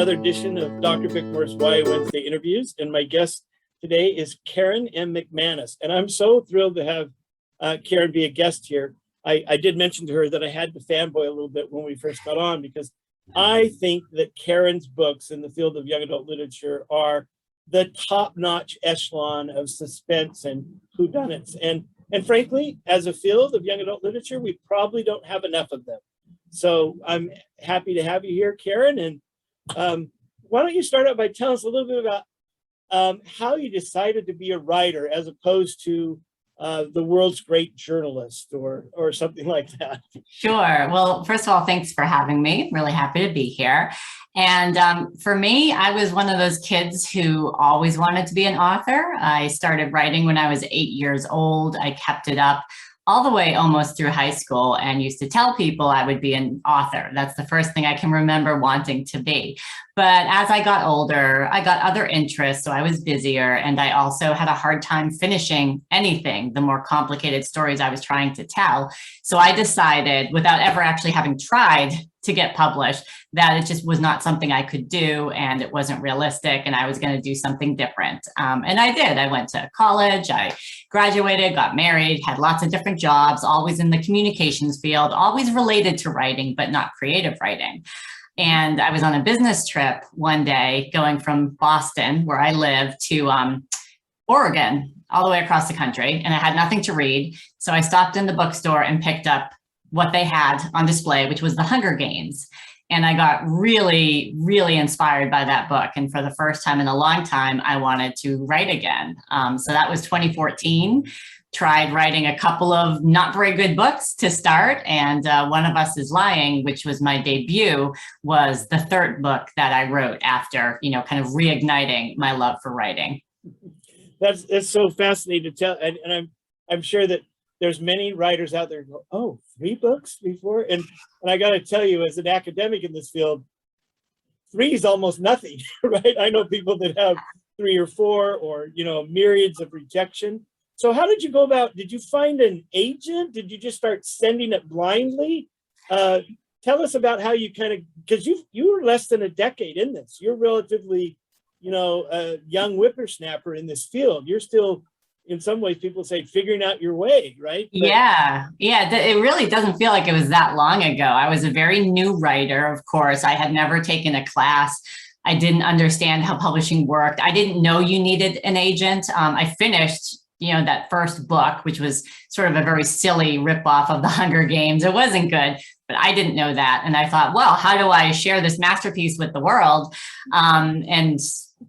another edition of Dr. Bickmore's Why Wednesday interviews, and my guest today is Karen M. McManus, and I'm so thrilled to have Karen be a guest here. I did mention to her that I had to fanboy a little bit when we first got on, because I think that Karen's books in the field of young adult literature are the top-notch echelon of suspense and whodunits. And frankly, as a field of young adult literature, we probably don't have enough of them. So I'm happy to have you here, Karen. And why don't you start out by telling us a little bit about how you decided to be a writer as opposed to the world's great journalist or something like that. Sure. Well, first of all, thanks for having me. Really happy to be here. And for me, I was one of those kids who always wanted to be an author. I started writing when I was 8 years old. I kept it up all the way almost through high school and used to tell people I would be an author. That's the first thing I can remember wanting to be. But as I got older, I got other interests, so I was busier, and I also had a hard time finishing anything, the more complicated stories I was trying to tell. So I decided, without ever actually having tried to get published, that it just was not something I could do, and it wasn't realistic, and I was going to do something different. And I did. I went to college, I graduated, got married, had lots of different jobs, always in the communications field, always related to writing, but not creative writing. And I was on a business trip one day going from Boston, where I live, to Oregon, all the way across the country, and I had nothing to read. So I stopped in the bookstore and picked up what they had on display, which was The Hunger Games. And I got really, really inspired by that book. And for the first time in a long time, I wanted to write again. So that was 2014. Tried writing a couple of not very good books to start. And One of Us is Lying, which was my debut, was the third book that I wrote after, kind of reigniting my love for writing. That's so fascinating to tell. And I'm sure that there's many writers out there who go, oh, 3 books before? And I got to tell you, as an academic in this field, 3 is almost nothing, right? I know people that have 3 or 4 or, myriads of rejection. So how did you go about, did you find an agent? Did you just start sending it blindly? Tell us about how you kind of, because you were less than a decade in this. You're relatively, a young whippersnapper in this field. You're still, in some ways, people say, figuring out your way, right? But yeah. It really doesn't feel like it was that long ago. I was a very new writer, of course. I had never taken a class. I didn't understand how publishing worked. I didn't know you needed an agent. I finished that first book, which was sort of a very silly ripoff of The Hunger Games. It wasn't good, but I didn't know that. And I thought, well, how do I share this masterpiece with the world? And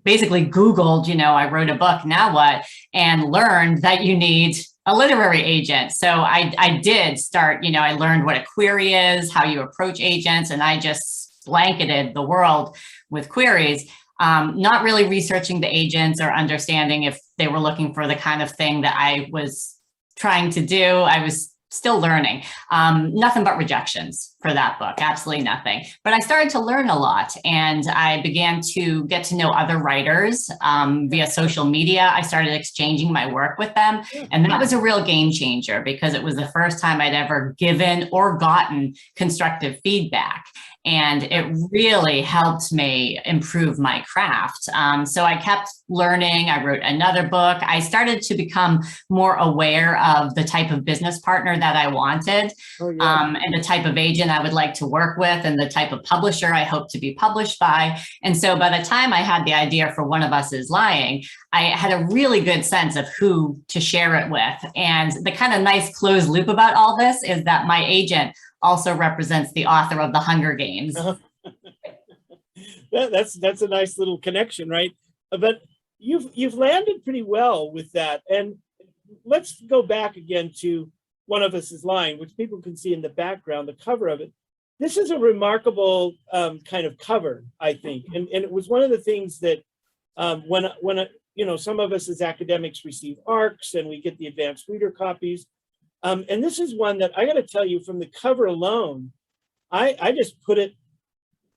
basically Googled, I wrote a book, now what? And learned that you need a literary agent. So I did start, I learned what a query is, how you approach agents, and I just blanketed the world with queries. Not really researching the agents or understanding if they were looking for the kind of thing that I was trying to do. I was still learning. Nothing but rejections for that book, absolutely nothing. But I started to learn a lot, and I began to get to know other writers via social media. I started exchanging my work with them, and that was a real game changer because it was the first time I'd ever given or gotten constructive feedback. And it really helped me improve my craft. So I kept learning. I wrote another book. I started to become more aware of the type of business partner that I wanted, and the type of agent I would like to work with, and the type of publisher I hope to be published by. And so by the time I had the idea for One of Us is Lying, I had a really good sense of who to share it with. And the kind of nice closed loop about all this is that my agent also represents the author of The Hunger Games. That's a nice little connection, right? But you've landed pretty well with that. And let's go back again to One of Us is Lying, which people can see in the background, the cover of it. This is a remarkable kind of cover, I think. And it was one of the things that when some of us as academics receive ARCs and we get the advanced reader copies. And this is one that I got to tell you, from the cover alone, I just put it,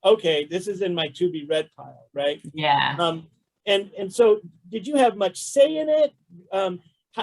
okay, this is in my to be read pile, right? Yeah. And so did you have much say in it?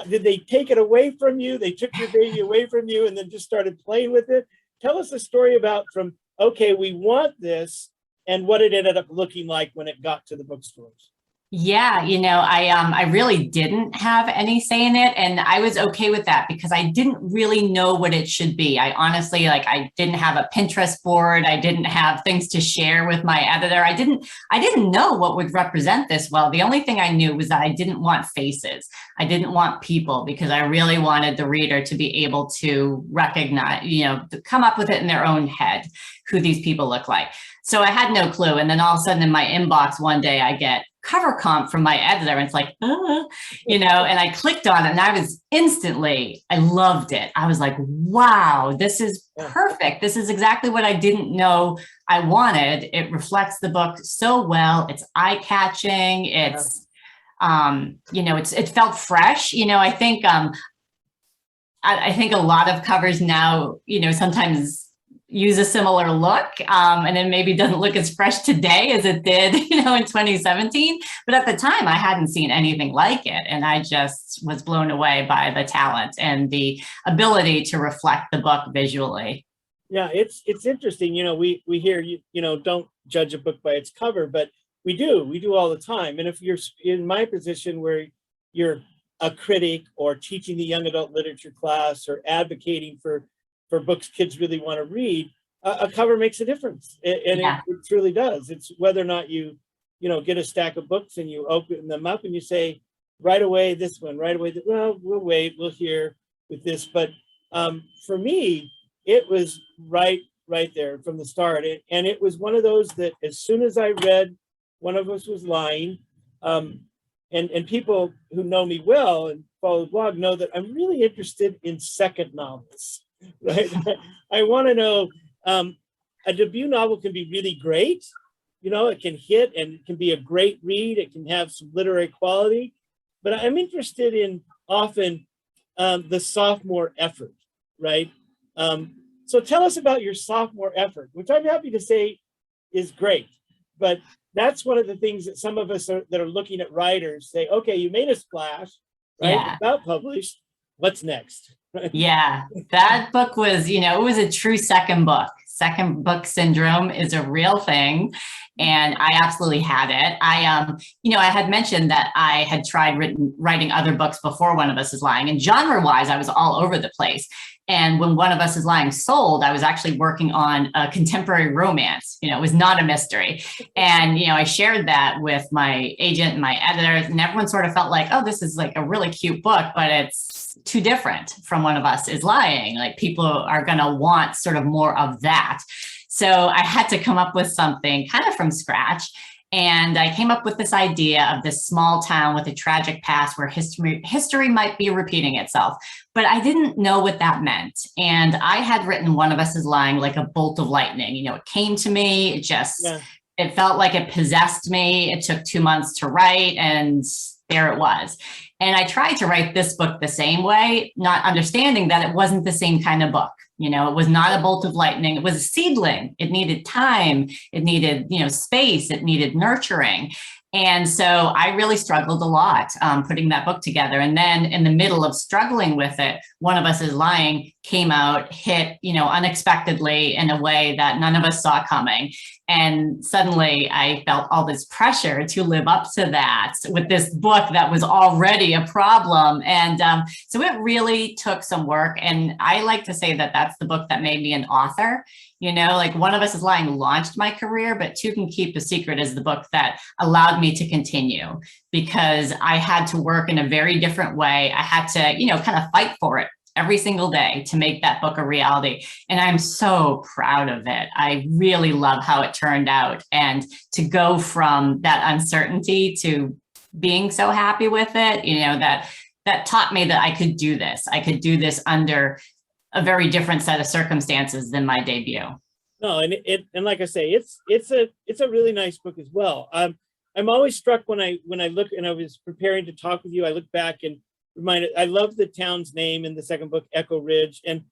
Did they take it away from you? They took your baby away from you and then just started playing with it? Tell us a story about from, okay, we want this, and what it ended up looking like when it got to the bookstores. Yeah, I really didn't have any say in it, and I was okay with that because I didn't really know what it should be. I honestly, I didn't have a Pinterest board. I didn't have things to share with my editor. I didn't know what would represent this well. The only thing I knew was that I didn't want faces. I didn't want people, because I really wanted the reader to be able to recognize, to come up with it in their own head, who these people look like. So I had no clue. And then all of a sudden in my inbox one day, I get cover comp from my editor, and it's like, and I clicked on it, and I loved it. I was like, wow, this is perfect. This is exactly what I didn't know I wanted. It reflects the book so well. It's eye-catching. It's, it felt fresh. I think, I think a lot of covers now, sometimes use a similar look, and it maybe doesn't look as fresh today as it did, in 2017. But at the time, I hadn't seen anything like it, and I just was blown away by the talent and the ability to reflect the book visually. Yeah, it's interesting. We hear don't judge a book by its cover, but we do all the time. And if you're in my position where you're a critic or teaching the young adult literature class or advocating for books kids really want to read, a cover makes a difference. And it truly does. It's whether or not you get a stack of books and you open them up and you say, right away, this one, right away, well, we'll wait, we'll hear with this. But for me, it was right there from the start. And it was one of those that as soon as I read One of Us Was Lying, and people who know me well and follow the blog know that I'm really interested in second novels. Right. I want to know, a debut novel can be really great. It can hit and it can be a great read. It can have some literary quality, but I'm interested in often the sophomore effort. Right. So tell us about your sophomore effort, which I'm happy to say is great. But that's one of the things that some of us that are looking at writers say, okay, you made a splash, right? Yeah. About published. What's next? Yeah, that book was, it was a true second book. Second book syndrome is a real thing. And I absolutely had it. I had mentioned that I had tried writing other books before One of Us Is Lying, and genre-wise, I was all over the place. And when One of Us Is Lying sold, I was actually working on a contemporary romance. It was not a mystery. And, I shared that with my agent and my editors, and everyone sort of felt like, oh, this is like a really cute book, but it's too different from One of Us Is Lying. Like, people are going to want sort of more of that. So I had to come up with something kind of from scratch. And I came up with this idea of this small town with a tragic past where history might be repeating itself. But I didn't know what that meant. And I had written One of Us Is Lying like a bolt of lightning. It came to me, it felt like it possessed me. It took 2 months to write, and there it was. And I tried to write this book the same way, not understanding that it wasn't the same kind of book. It was not a bolt of lightning. It was a seedling. It needed time. It needed, space. It needed nurturing. And so I really struggled a lot putting that book together. And then in the middle of struggling with it, One of Us Is Lying came out, hit, unexpectedly in a way that none of us saw coming. And suddenly I felt all this pressure to live up to that with this book that was already a problem. And so it really took some work. And I like to say that that's the book that made me an author. Like One of Us Is Lying launched my career, but Two Can Keep a Secret is the book that allowed me to continue, because I had to work in a very different way. I had to, kind of fight for it every single day to make that book a reality. And I'm so proud of it. I really love how it turned out. And to go from that uncertainty to being so happy with it, that taught me that I could do this. I could do this under a very different set of circumstances than my debut. No, and like I say, it's a really nice book as well. I'm always struck when I look, and I was preparing to talk with you, I look back and reminded, I love the town's name in the second book, Echo Ridge, and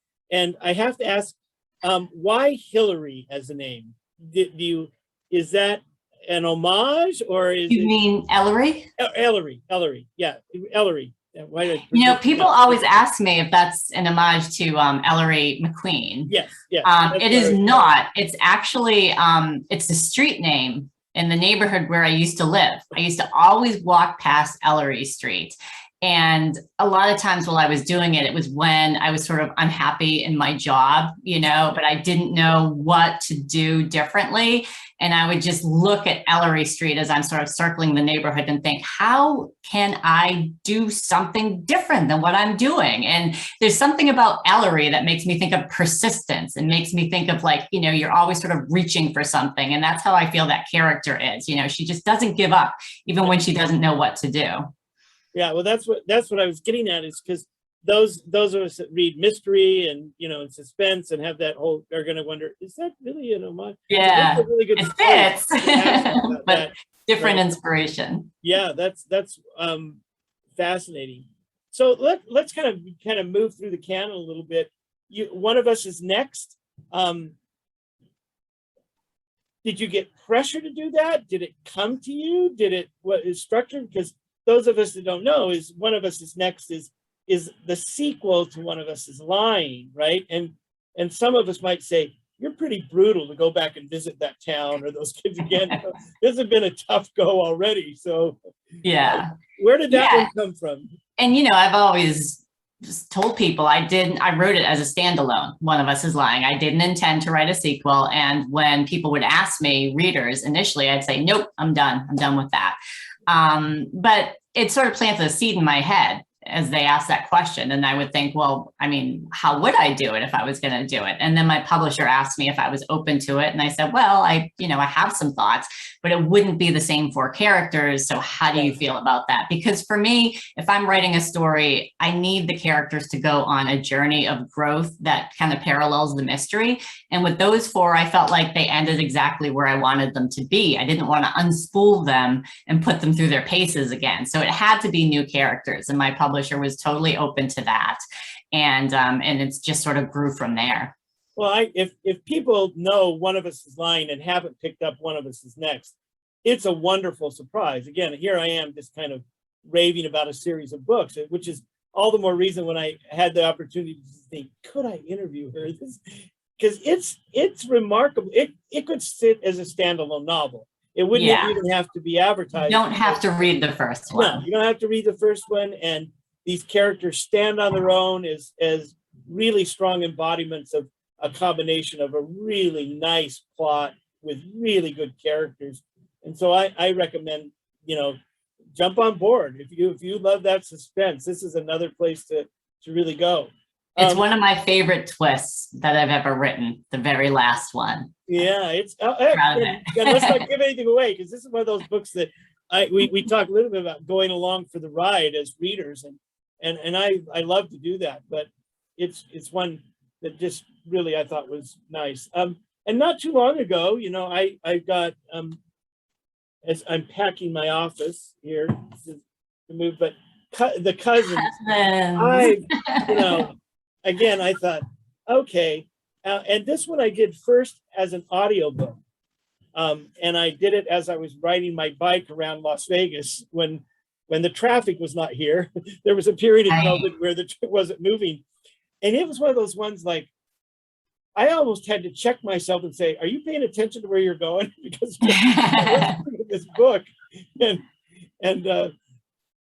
I have to ask, why Hillary as a name? Is that an homage, or is you mean Ellery? Ellery, yeah, Ellery. Yeah, why did People always ask me if that's an homage to Ellery McQueen. Yes, yes. It is not. It's actually, it's the street name in the neighborhood where I used to live. I used to always walk past Ellery Street. And a lot of times while I was doing it, it was when I was sort of unhappy in my job, but I didn't know what to do differently. And I would just look at Ellery Street as I'm sort of circling the neighborhood and think, how can I do something different than what I'm doing? And there's something about Ellery that makes me think of persistence and makes me think of like, you're always sort of reaching for something. And that's how I feel that character is. She just doesn't give up, even when she doesn't know what to do. Yeah, well, that's what I was getting at, is because those of us that read mystery and and suspense and have that whole are going to wonder, is that really an homage? Yeah, so a really good it fits, but that, different inspiration. Yeah, that's fascinating. So let's kind of move through the canon a little bit. One of Us Is Next. Did you get pressure to do that? Did it come to you? What is structured? Because those of us that don't know, is One of Us Is Next is the sequel to One of Us Is Lying, right? And some of us might say, you're pretty brutal to go back and visit that town or those kids again. This has been a tough go already. So yeah, where did that one come from? And I've always just told people I wrote it as a standalone. One of Us Is Lying. I didn't intend to write a sequel. And when people would ask me, readers, initially, I'd say, nope, I'm done with that. But it sort of planted a seed in my head as they asked that question. And I would think, well, how would I do it if I was going to do it? And then my publisher asked me if I was open to it. And I said, well, I have some thoughts, but it wouldn't be the same 4 characters. So how do you feel about that? Because for me, if I'm writing a story, I need the characters to go on a journey of growth that kind of parallels the mystery. And with those 4, I felt like they ended exactly where I wanted them to be. I didn't want to unspool them and put them through their paces again. So it had to be new characters. And my publisher was totally open to that. And it's just sort of grew from there. Well, if people know One of Us Is Lying and haven't picked up One of Us Is Next, it's a wonderful surprise. Again, here I am just kind of raving about a series of books, which is all the more reason when I had the opportunity to think, could I interview her? Because it's remarkable. It could sit as a standalone novel. It wouldn't even have to be advertised. You don't have to read the first one. No, you don't have to read the first one. And these characters stand on their own as really strong embodiments of a combination of a really nice plot with really good characters. And so I recommend, jump on board. If you love that suspense, this is another place to really go. It's one of my favorite twists that I've ever written, the very last one. Yeah, let's not give anything away, because this is one of those books that we talk a little bit about going along for the ride as readers, and I love to do that, but it's one that just really I thought was nice. And not too long ago, I got as I'm packing my office here to move, but the Cousins. Again, I thought, okay, and this one I did first as an audiobook, and I did it as I was riding my bike around Las Vegas when the traffic was not here. There was a period of COVID where it wasn't moving, and it was one of those ones like I almost had to check myself and say, "Are you paying attention to where you're going?" Because this book, and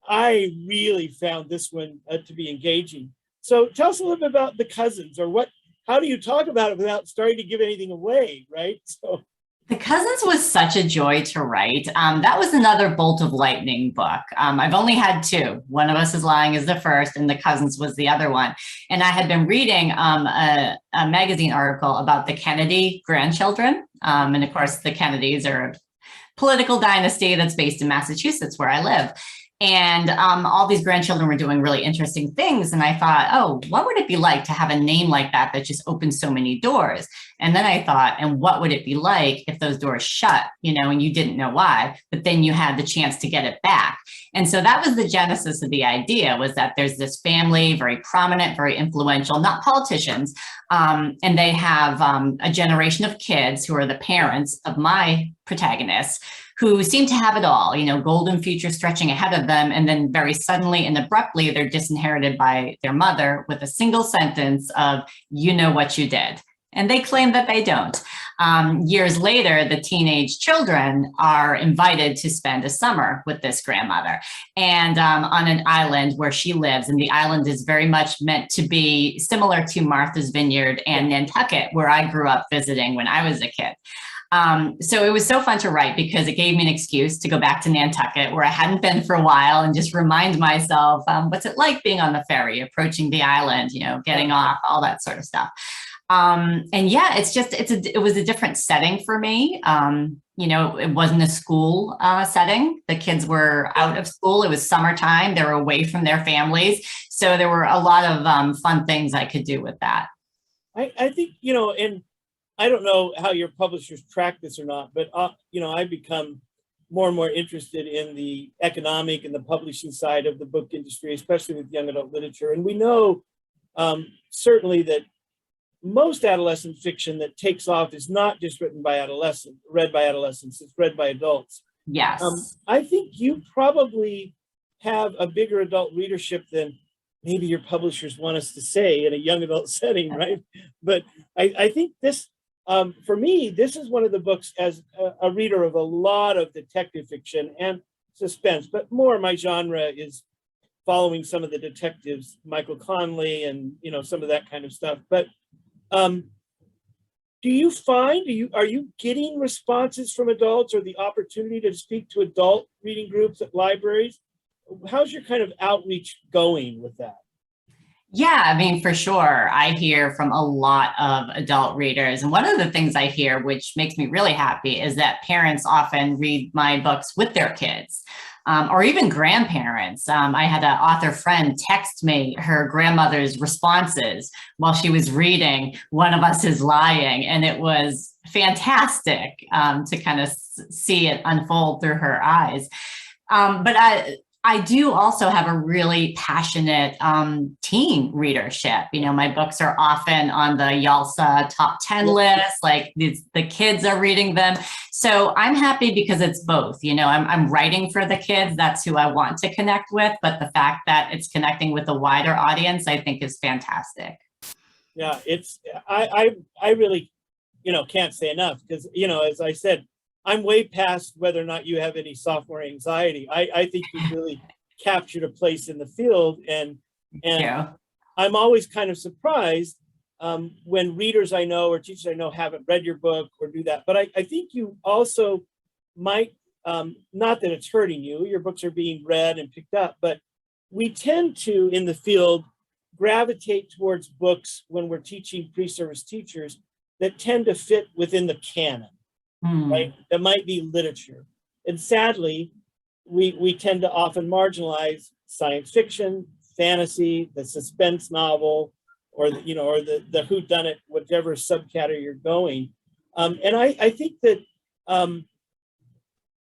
I really found this one to be engaging. So tell us a little bit about the Cousins, or how do you talk about it without starting to give anything away, right? So The Cousins was such a joy to write. That was another bolt of lightning book. I've only had 2. One of Us Is Lying is the first, and The Cousins was the other one. And I had been reading a magazine article about the Kennedy grandchildren. And of course, the Kennedys are a political dynasty that's based in Massachusetts, where I live. And all these grandchildren were doing really interesting things. And I thought, oh, what would it be like to have a name like that just opens so many doors? And then I thought, and what would it be like if those doors shut, and you didn't know why, but then you had the chance to get it back. And so that was the genesis of the idea, was that there's this family, very prominent, very influential, not politicians. And they have a generation of kids who are the parents of my protagonists, who seem to have it all, golden future stretching ahead of them. And then very suddenly and abruptly, they're disinherited by their mother with a single sentence of, you know what you did. And they claim that they don't. Years later, the teenage children are invited to spend a summer with this grandmother and on an island where she lives. And the island is very much meant to be similar to Martha's Vineyard and Nantucket, where I grew up visiting when I was a kid. So it was so fun to write because it gave me an excuse to go back to Nantucket, where I hadn't been for a while, and just remind myself, what's it like being on the ferry, approaching the island, getting off, all that sort of stuff. And yeah, it was a different setting for me. It wasn't a school setting. The kids were out of school. It was summertime. They were away from their families. So there were a lot of fun things I could do with that. I think, and I don't know how your publishers track this or not, but, I've become more and more interested in the economic and the publishing side of the book industry, especially with young adult literature. And we know certainly that most adolescent fiction that takes off is not just read by adolescents, it's read by adults. Yes. I think you probably have a bigger adult readership than maybe your publishers want us to say in a young adult setting, right? But I think this, for me, this is one of the books as a reader of a lot of detective fiction and suspense, but more my genre is following some of the detectives, Michael Conley and, some of that kind of stuff. But do you find, are you getting responses from adults or the opportunity to speak to adult reading groups at libraries? How's your kind of outreach going with that? Yeah, I mean, for sure. I hear from a lot of adult readers. And one of the things I hear, which makes me really happy, is that parents often read my books with their kids. Or even grandparents. I had an author friend text me her grandmother's responses while she was reading One of Us is Lying. And it was fantastic to kind of see it unfold through her eyes. But I do also have a really passionate teen readership. My books are often on the YALSA top 10 list, like the kids are reading them. So I'm happy because it's both. I'm writing for the kids. That's who I want to connect with. But the fact that it's connecting with a wider audience, I think is fantastic. Yeah, I really, can't say enough because, as I said, I'm way past whether or not you have any sophomore anxiety. I think you've really captured a place in the field, and Yeah. I'm always kind of surprised when readers I know or teachers I know haven't read your book or do that. But I think you also might, not that it's hurting you, your books are being read and picked up, but we tend to, in the field, gravitate towards books when we're teaching pre-service teachers that tend to fit within the canon. Right? That might be literature. And sadly, we tend to often marginalize science fiction, fantasy, the suspense novel, or the whodunit, whatever subcategory you're going. And I think that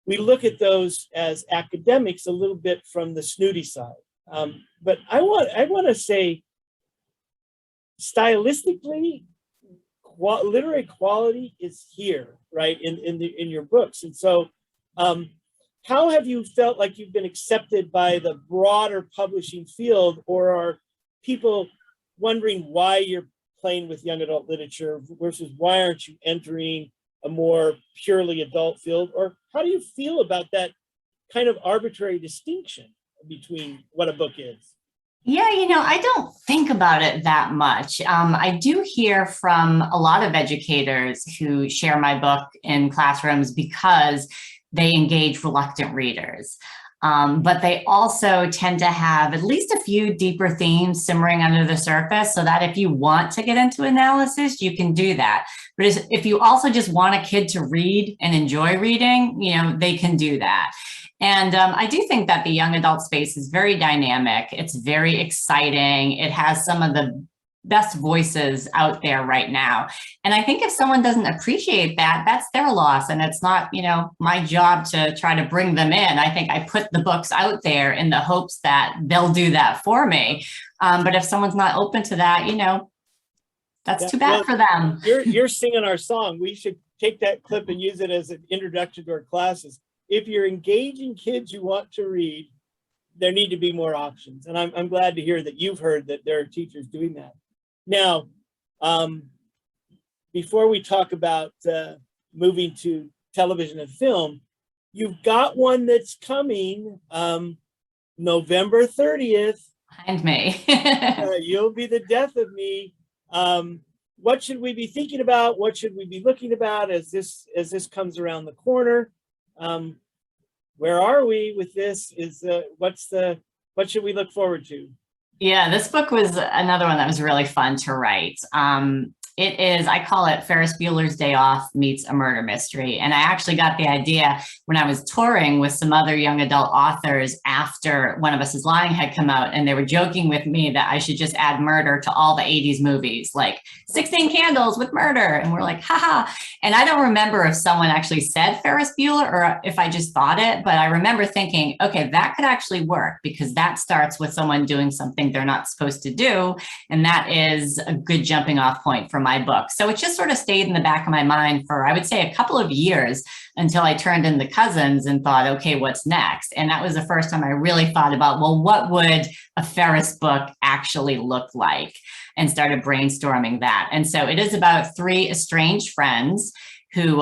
we look at those as academics a little bit from the snooty side. But I want to say, stylistically, literary quality is here, right, in your books. And so how have you felt like you've been accepted by the broader publishing field, or are people wondering why you're playing with young adult literature versus why aren't you entering a more purely adult field? Or how do you feel about that kind of arbitrary distinction between what a book is? Yeah, I don't think about it that much. I do hear from a lot of educators who share my book in classrooms because they engage reluctant readers. But they also tend to have at least a few deeper themes simmering under the surface, so that if you want to get into analysis, you can do that. But if you also just want a kid to read and enjoy reading, they can do that. And I do think that the young adult space is very dynamic. It's very exciting. It has some of the best voices out there right now. And I think if someone doesn't appreciate that, that's their loss. And it's not, my job to try to bring them in. I think I put the books out there in the hopes that they'll do that for me. But if someone's not open to that, that's too bad for them. You're singing our song. We should take that clip and use it as an introduction to our classes. if you're engaging kids who want to read, there need to be more options. And I'm glad to hear that you've heard that there are teachers doing that. Now, before we talk about moving to television and film, you've got one that's coming November 30th. Behind me. You'll be the death of me. What should we be thinking about? What should we be looking about as this comes around the corner? Where are we with this? What should we look forward to? Yeah, this book was another one that was really fun to write. It is, I call it Ferris Bueller's Day Off meets a murder mystery. And I actually got the idea when I was touring with some other young adult authors after One of Us is Lying had come out, and they were joking with me that I should just add murder to all the 80s movies, like 16 Candles with murder. And we're like, haha. And I don't remember if someone actually said Ferris Bueller or if I just thought it, but I remember thinking, okay, that could actually work because that starts with someone doing something they're not supposed to do. And that is a good jumping off point for my book. So it just sort of stayed in the back of my mind for, I would say, a couple of years until I turned in The Cousins and thought, okay, what's next? And that was the first time I really thought about, well, what would a Ferris book actually look like? And started brainstorming that. And so it is about three estranged friends who,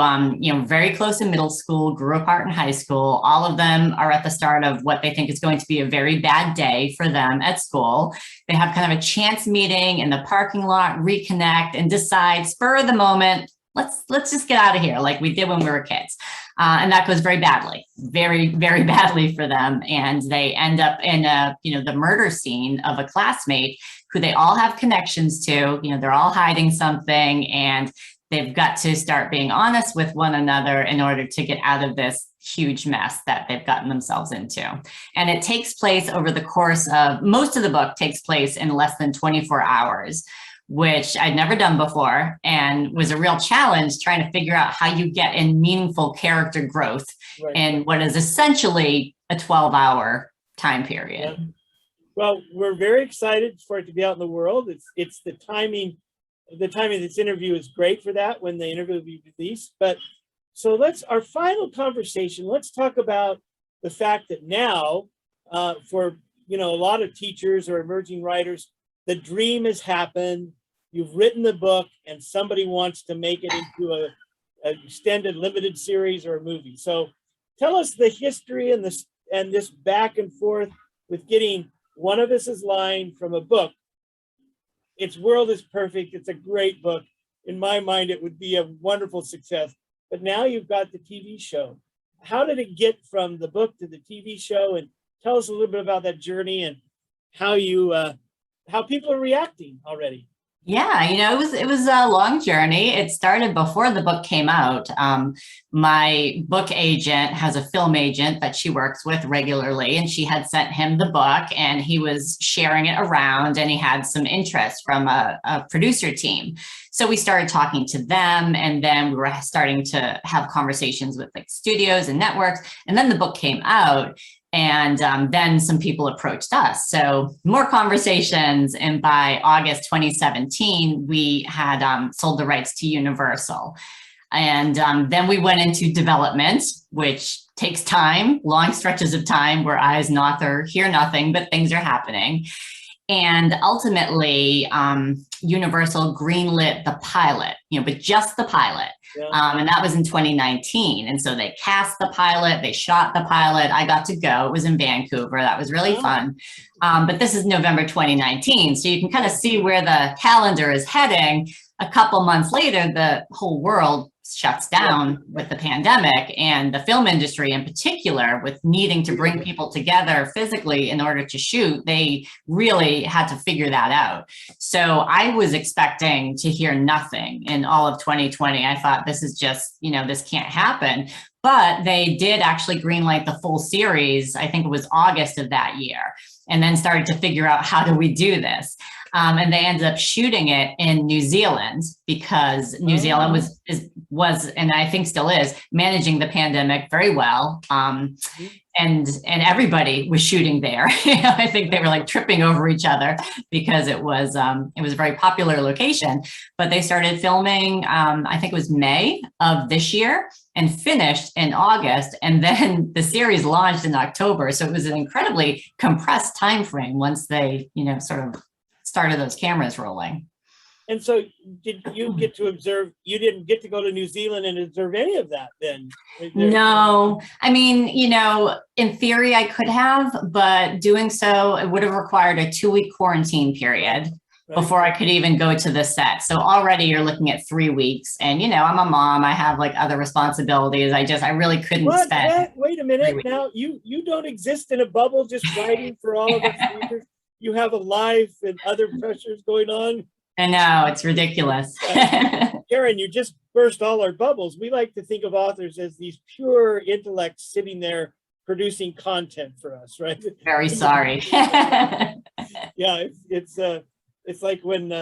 very close in middle school, grew apart in high school. All of them are at the start of what they think is going to be a very bad day for them at school. They have kind of a chance meeting in the parking lot, reconnect, and decide, spur of the moment, let's just get out of here like we did when we were kids. And that goes very badly, very, very badly for them. And they end up in the murder scene of a classmate who they all have connections to. They're all hiding something, and they've got to start being honest with one another in order to get out of this huge mess that they've gotten themselves into. And it takes place over the course of, most of the book takes place in less than 24 hours, which I'd never done before and was a real challenge trying to figure out how you get in meaningful character growth in what is essentially a 12-hour time period. Yeah. Well, we're very excited for it to be out in the world. It's the timing. The timing of this interview is great for that when the interview will be released. But so our final conversation, let's talk about the fact that now for, a lot of teachers or emerging writers, the dream has happened. You've written the book and somebody wants to make it into an extended limited series or a movie. So tell us the history and this back and forth with getting One of Us is Lying from a book. Its world is perfect. It's a great book. In my mind, it would be a wonderful success. But now you've got the TV show. How did it get from the book to the TV show? And tell us a little bit about that journey and how people are reacting already. Yeah, it was a long journey. It started before the book came out. My book agent has a film agent that she works with regularly, and she had sent him the book and he was sharing it around, and he had some interest from a producer team. So we started talking to them, and then we were starting to have conversations with like studios and networks. And then the book came out. And then some people approached us. So more conversations. And by August 2017, we had sold the rights to Universal. And then we went into development, which takes time, long stretches of time where I as an author hear nothing, but things are happening. And ultimately, Universal greenlit the pilot, but just the pilot. Yeah. And that was in 2019. And so they cast the pilot, they shot the pilot. I got to go. It was in Vancouver. That was really fun. But this is November 2019. So you can kind of see where the calendar is heading. A couple months later, the whole world shuts down with the pandemic, and the film industry in particular, with needing to bring people together physically in order to shoot, they really had to figure that out. So I was expecting to hear nothing in all of 2020. I thought, this is just, this can't happen. But they did actually greenlight the full series. I think it was August of that year, and then started to figure out, how do we do this? And they ended up shooting it in New Zealand because New Zealand was, and I think still is, managing the pandemic very well. And everybody was shooting there. I think they were like tripping over each other because it was a very popular location. But they started filming, I think it was May of this year, and finished in August. And then the series launched in October. So it was an incredibly compressed time frame once they, sort of started those cameras rolling. And so did you get to observe, you didn't get to go to New Zealand and observe any of that then? No, I mean, in theory I could have, but doing so, it would have required a 2-week quarantine period before I could even go to the set. So already you're looking at 3 weeks, and I'm a mom, I have like other responsibilities. I really couldn't spend. Wait a minute now, you don't exist in a bubble just writing for all of us readers. You have a life and other pressures going on. I know, it's ridiculous. Karen, you just burst all our bubbles. We like to think of authors as these pure intellects sitting there producing content for us, right? Very sorry. Yeah, it's like when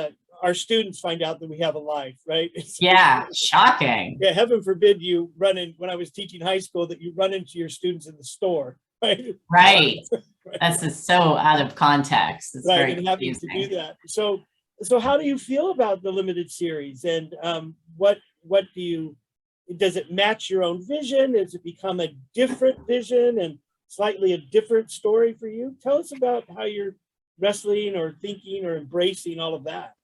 our students find out that we have a life, right? Yeah, shocking. Yeah, heaven forbid you run in, when I was teaching high school, that you run into your students in the store, right? Right. That's just so out of context. It's right, very and having to do that. So how do you feel about the limited series, and what do you, does it match your own vision? Does it become a different vision and slightly a different story for you? Tell us about how you're wrestling or thinking or embracing all of that.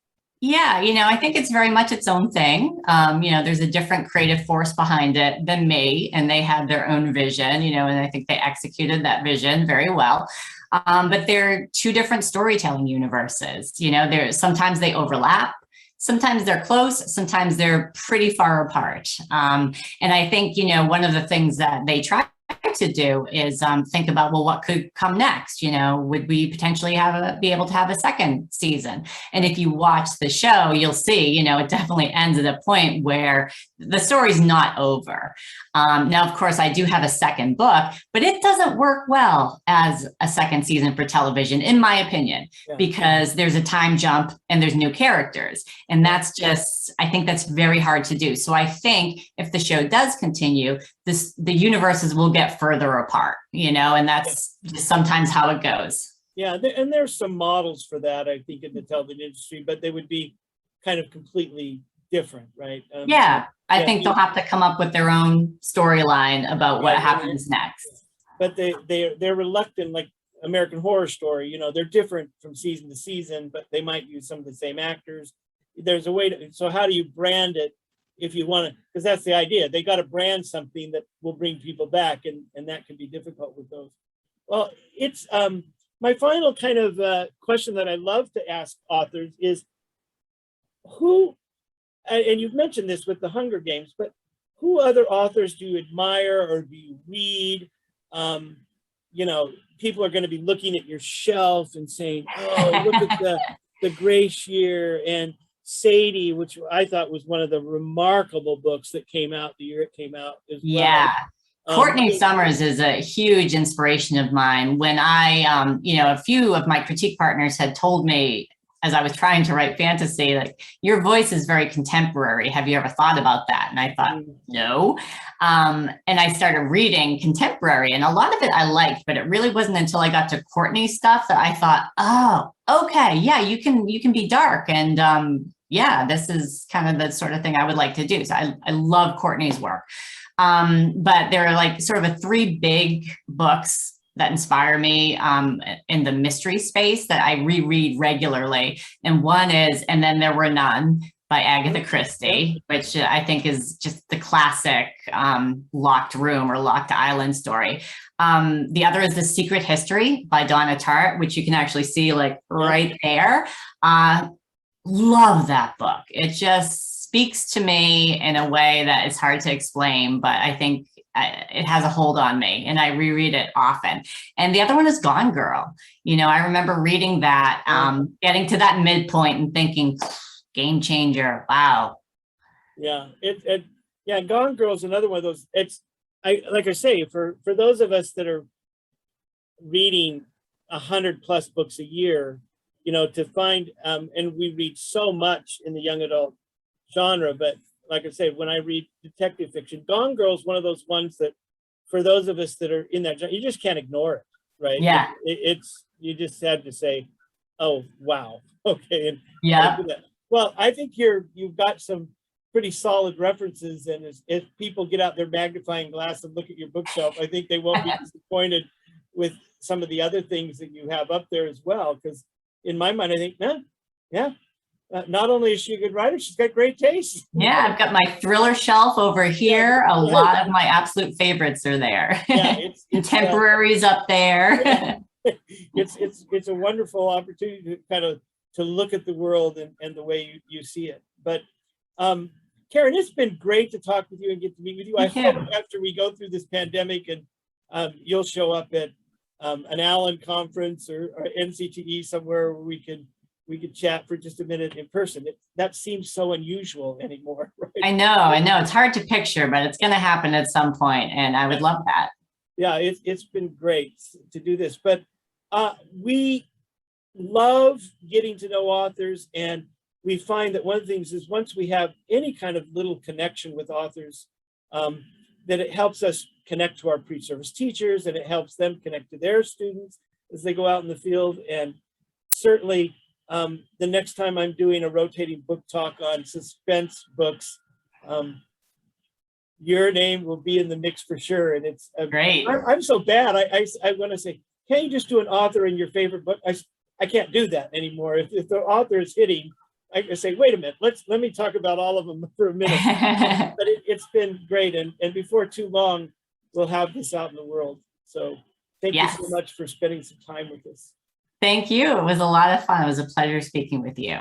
Yeah, I think it's very much its own thing. There's a different creative force behind it than me, and they had their own vision, and I think they executed that vision very well. But they're two different storytelling universes. Sometimes they overlap, sometimes they're close, sometimes they're pretty far apart. And I think, one of the things that they try to do is think about, well, what could come next? Would we potentially be able to have a second season? And if you watch the show, you'll see, it definitely ends at a point where the story's not over. Now, of course, I do have a second book, but it doesn't work well as a second season for television, in my opinion, because there's a time jump and there's new characters. And that's just, I think that's very hard to do. So I think if the show does continue, the universes will get further apart, and that's just sometimes how it goes. Yeah, and there's some models for that, I think, in the television industry, but they would be kind of completely different, right? I think they'll have to come up with their own storyline about what happens next. But they're reluctant, like American Horror Story, they're different from season to season, but they might use some of the same actors. There's a way to, so how do you brand it if you want to, because that's the idea. They got to brand something that will bring people back, and that can be difficult with those. Well, it's my final kind of question that I love to ask authors is who, and you've mentioned this with the Hunger Games, but who other authors do you admire or do you read? People are going to be looking at your shelf and saying, oh, look at the Gray Shear and Sadie, which I thought was one of the remarkable books that came out the year it came out as well. Yeah. Courtney Summers is a huge inspiration of mine. When I, a few of my critique partners had told me as I was trying to write fantasy, like, your voice is very contemporary. Have you ever thought about that? And I thought, no. And I started reading contemporary, and a lot of it I liked, but it really wasn't until I got to Courtney's stuff that I thought, oh, okay, yeah, you can be dark. And yeah, this is kind of the sort of thing I would like to do. So I love Courtney's work. But there are like sort of 3 big books that inspire me in the mystery space that I reread regularly. And one is And Then There Were None by Agatha Christie, which I think is just the classic locked room or locked island story. The other is The Secret History by Donna Tartt, which you can actually see like right there. Love that book. It just speaks to me in a way that is hard to explain, but I think it has a hold on me, and I reread it often. And the other one is Gone Girl. I remember reading that, getting to that midpoint and thinking, game changer. Wow. Yeah, Gone Girl is another one of those. Like I say, for those of us that are reading 100+ books a year, you know, to find, and we read so much in the young adult genre, but like I said, when I read detective fiction, Gone Girl is one of those ones that, for those of us that are in that genre, you just can't ignore it, right? Yeah. It's, you just had to say, oh, wow. Okay. And Yeah. well, I think you've got some pretty solid references, and if people get out their magnifying glass and look at your bookshelf, I think they won't be disappointed with some of the other things that you have up there as well. Because in my mind, I think, not only is she a good writer, she's got great taste. Yeah, I've got my thriller shelf over here. A lot of my absolute favorites are there. Yeah, it's Contemporaries up there. Yeah. It's a wonderful opportunity to kind of to look at the world and the way you see it. But Karen, it's been great to talk with you and get to meet with you. I hope after we go through this pandemic and you'll show up at an Allen conference or NCTE somewhere where we can chat for just a minute in person. That seems so unusual anymore. Right? I know. It's hard to picture, but it's going to happen at some point, and I would love that. Yeah, it's been great to do this, but we love getting to know authors, and we find that one of the things is once we have any kind of little connection with authors, that it helps us connect to our pre-service teachers, and it helps them connect to their students as they go out in the field. And certainly the next time I'm doing a rotating book talk on suspense books, your name will be in the mix for sure. And it's great. I'm so bad. I want to say, can't you just do an author in your favorite book? I can't do that anymore. If the author is hitting, I can say, wait a minute, let me talk about all of them for a minute. But it's been great. And before too long, we'll have this out in the world. So thank you so much for spending some time with us. Thank you. It was a lot of fun. It was a pleasure speaking with you.